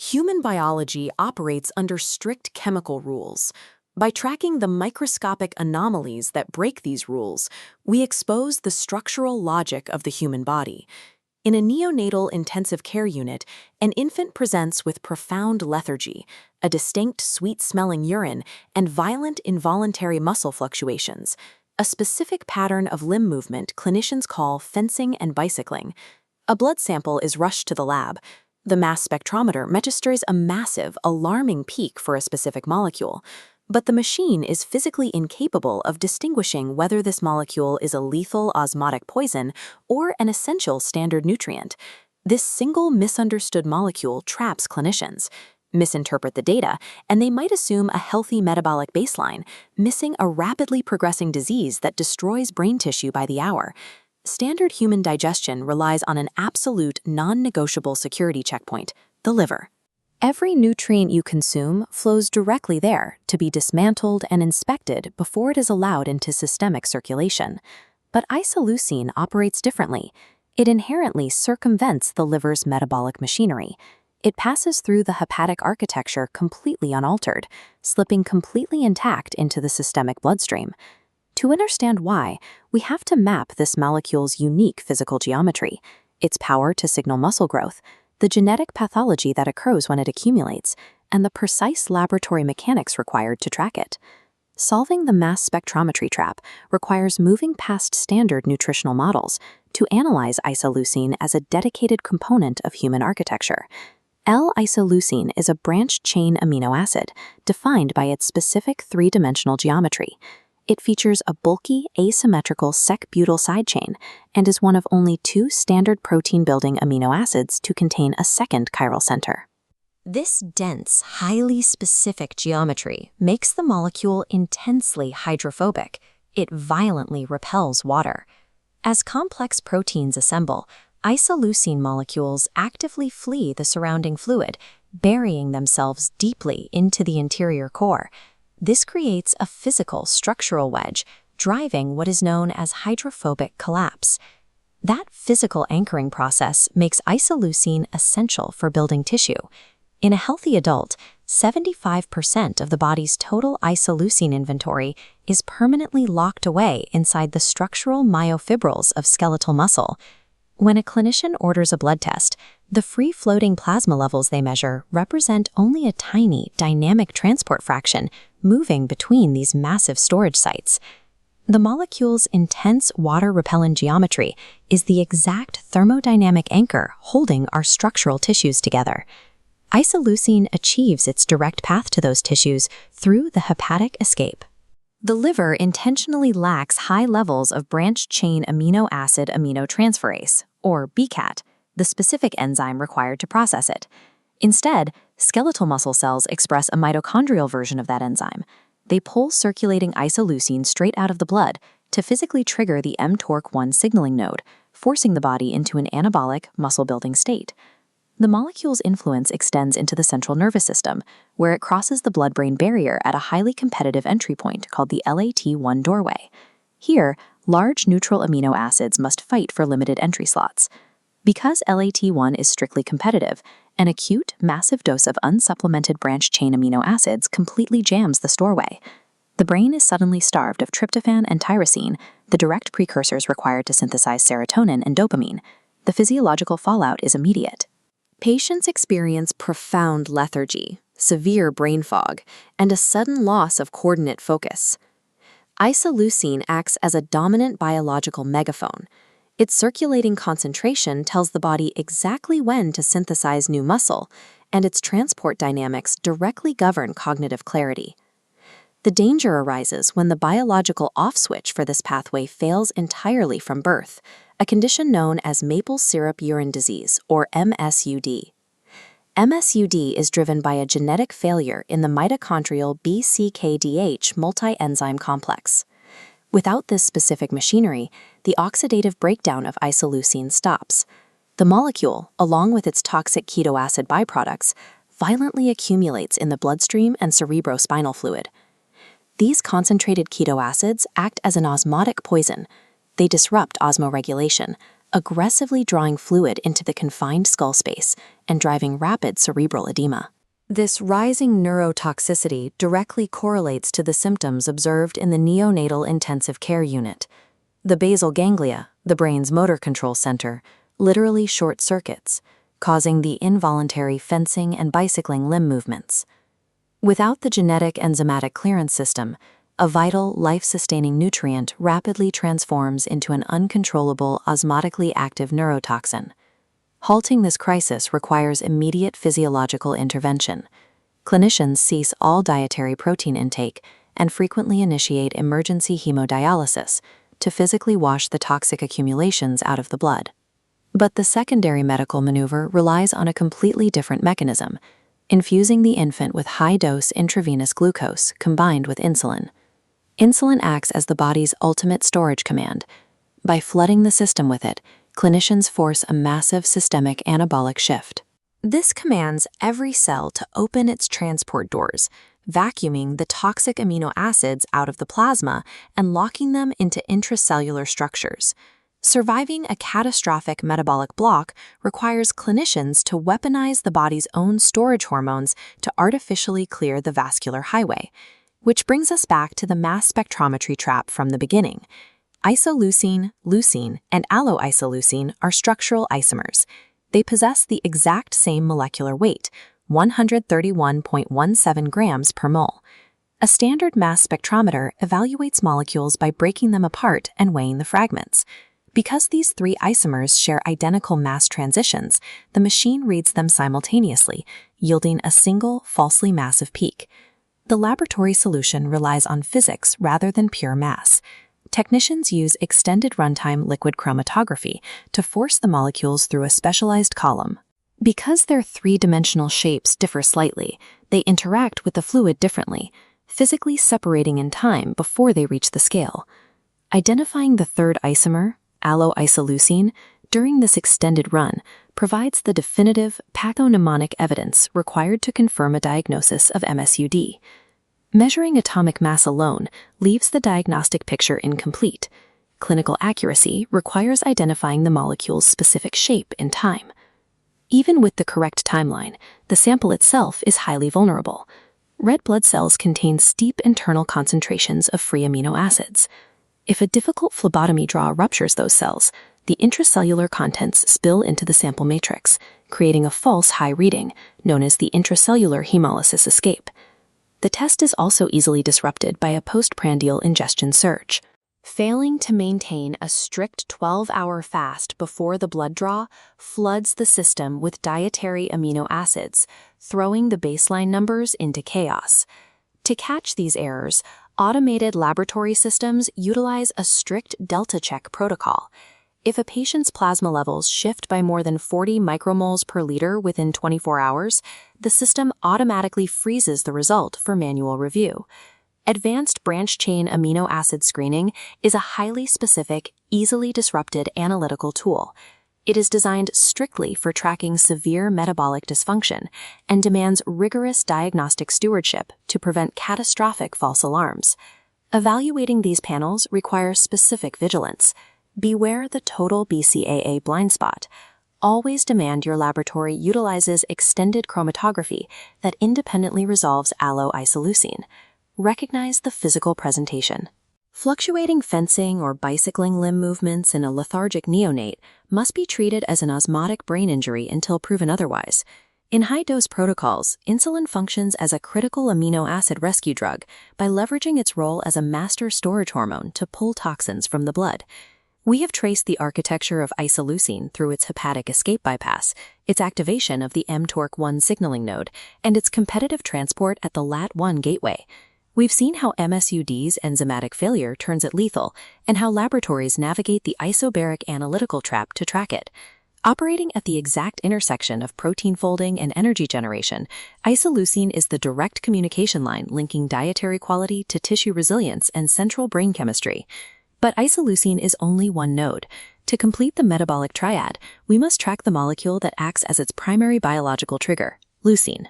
Human biology operates under strict chemical rules. By tracking the microscopic anomalies that break these rules, we expose the structural logic of the human body. In a neonatal intensive care unit, an infant presents with profound lethargy, a distinct sweet-smelling urine, and violent involuntary muscle fluctuations, a specific pattern of limb movement clinicians call fencing and bicycling. A blood sample is rushed to the lab. The mass spectrometer registers a massive, alarming peak for a specific molecule, but the machine is physically incapable of distinguishing whether this molecule is a lethal osmotic poison or an essential standard nutrient. This single misunderstood molecule traps clinicians, misinterpret the data, and they might assume a healthy metabolic baseline, missing a rapidly progressing disease that destroys brain tissue by the hour. Standard human digestion relies on an absolute, non-negotiable security checkpoint, the liver. Every nutrient you consume flows directly there to be dismantled and inspected before it is allowed into systemic circulation. But isoleucine operates differently. It inherently circumvents the liver's metabolic machinery. It passes through the hepatic architecture completely unaltered, slipping completely intact into the systemic bloodstream. To understand why, we have to map this molecule's unique physical geometry, its power to signal muscle growth, the genetic pathology that occurs when it accumulates, and the precise laboratory mechanics required to track it. Solving the mass spectrometry trap requires moving past standard nutritional models to analyze isoleucine as a dedicated component of human architecture. L-isoleucine is a branched-chain amino acid defined by its specific three-dimensional geometry. It features a bulky, asymmetrical sec-butyl side chain and is one of only 2 standard protein-building amino acids to contain a second chiral center. This dense, highly specific geometry makes the molecule intensely hydrophobic. It violently repels water. As complex proteins assemble, isoleucine molecules actively flee the surrounding fluid, burying themselves deeply into the interior core. This creates a physical structural wedge, driving what is known as hydrophobic collapse. That physical anchoring process makes isoleucine essential for building tissue. In a healthy adult, 75% of the body's total isoleucine inventory is permanently locked away inside the structural myofibrils of skeletal muscle. When a clinician orders a blood test, the free-floating plasma levels they measure represent only a tiny, dynamic transport fraction moving between these massive storage sites. The molecule's intense water-repellent geometry is the exact thermodynamic anchor holding our structural tissues together. Isoleucine achieves its direct path to those tissues through the hepatic escape. The liver intentionally lacks high levels of branched-chain amino acid aminotransferase, or BCAAT, the specific enzyme required to process it. Instead, skeletal muscle cells express a mitochondrial version of that enzyme. They pull circulating isoleucine straight out of the blood to physically trigger the mTORC1 signaling node, forcing the body into an anabolic, muscle-building state. The molecule's influence extends into the central nervous system, where it crosses the blood-brain barrier at a highly competitive entry point called the LAT1 doorway. Here, large neutral amino acids must fight for limited entry slots. Because LAT1 is strictly competitive, an acute, massive dose of unsupplemented branched-chain amino acids completely jams the doorway. The brain is suddenly starved of tryptophan and tyrosine, the direct precursors required to synthesize serotonin and dopamine. The physiological fallout is immediate. Patients experience profound lethargy, severe brain fog, and a sudden loss of coordinate focus. Isoleucine acts as a dominant biological megaphone. Its circulating concentration tells the body exactly when to synthesize new muscle, and its transport dynamics directly govern cognitive clarity. The danger arises when the biological off switch for this pathway fails entirely from birth, a condition known as maple syrup urine disease, or MSUD. MSUD is driven by a genetic failure in the mitochondrial BCAAH multi-enzyme complex. Without this specific machinery, the oxidative breakdown of isoleucine stops. The molecule, along with its toxic ketoacid byproducts, violently accumulates in the bloodstream and cerebrospinal fluid. These concentrated ketoacids act as an osmotic poison. They disrupt osmoregulation, aggressively drawing fluid into the confined skull space and driving rapid cerebral edema. This rising neurotoxicity directly correlates to the symptoms observed in the neonatal intensive care unit. The basal ganglia, the brain's motor control center, literally short circuits, causing the involuntary fencing and bicycling limb movements. Without the genetic enzymatic clearance system, a vital, life-sustaining nutrient rapidly transforms into an uncontrollable, osmotically active neurotoxin. Halting this crisis requires immediate physiological intervention. Clinicians cease all dietary protein intake and frequently initiate emergency hemodialysis to physically wash the toxic accumulations out of the blood. But the secondary medical maneuver relies on a completely different mechanism, infusing the infant with high-dose intravenous glucose combined with insulin. Insulin acts as the body's ultimate storage command. By flooding the system with it, clinicians force a massive systemic anabolic shift. This commands every cell to open its transport doors, vacuuming the toxic amino acids out of the plasma and locking them into intracellular structures. Surviving a catastrophic metabolic block requires clinicians to weaponize the body's own storage hormones to artificially clear the vascular highway. Which brings us back to the mass spectrometry trap from the beginning. Isoleucine, leucine, and L-isoleucine are structural isomers. They possess the exact same molecular weight, 131.17 grams per mole. A standard mass spectrometer evaluates molecules by breaking them apart and weighing the fragments. Because these three isomers share identical mass transitions, the machine reads them simultaneously, yielding a single, falsely massive peak. The laboratory solution relies on physics rather than pure mass. Technicians use extended runtime liquid chromatography to force the molecules through a specialized column. Because their three-dimensional shapes differ slightly, they interact with the fluid differently, physically separating in time before they reach the scale. Identifying the third isomer, L-isoleucine, during this extended run provides the definitive pathognomonic evidence required to confirm a diagnosis of MSUD. Measuring atomic mass alone leaves the diagnostic picture incomplete. Clinical accuracy requires identifying the molecule's specific shape in time. Even with the correct timeline, the sample itself is highly vulnerable. Red blood cells contain steep internal concentrations of free amino acids. If a difficult phlebotomy draw ruptures those cells, the intracellular contents spill into the sample matrix, creating a false high reading, known as the intracellular hemolysis escape. The test is also easily disrupted by a postprandial ingestion surge. Failing to maintain a strict 12-hour fast before the blood draw floods the system with dietary amino acids, throwing the baseline numbers into chaos. To catch these errors, automated laboratory systems utilize a strict delta check protocol. If a patient's plasma levels shift by more than 40 micromoles per liter within 24 hours, the system automatically freezes the result for manual review. Advanced branch-chain amino acid screening is a highly specific, easily disrupted analytical tool. It is designed strictly for tracking severe metabolic dysfunction and demands rigorous diagnostic stewardship to prevent catastrophic false alarms. Evaluating these panels requires specific vigilance. Beware the total BCAA blind spot. Always demand your laboratory utilizes extended chromatography that independently resolves L-isoleucine. Recognize the physical presentation. Fluctuating fencing or bicycling limb movements in a lethargic neonate must be treated as an osmotic brain injury until proven otherwise. In high-dose protocols, insulin functions as a critical amino acid rescue drug by leveraging its role as a master storage hormone to pull toxins from the blood. We have traced the architecture of isoleucine through its hepatic escape bypass, its activation of the mTORC1 signaling node, and its competitive transport at the LAT1 gateway. We've seen how MSUD's enzymatic failure turns it lethal, and how laboratories navigate the isobaric analytical trap to track it. Operating at the exact intersection of protein folding and energy generation, isoleucine is the direct communication line linking dietary quality to tissue resilience and central brain chemistry. But isoleucine is only one node. To complete the metabolic triad, we must track the molecule that acts as its primary biological trigger, leucine.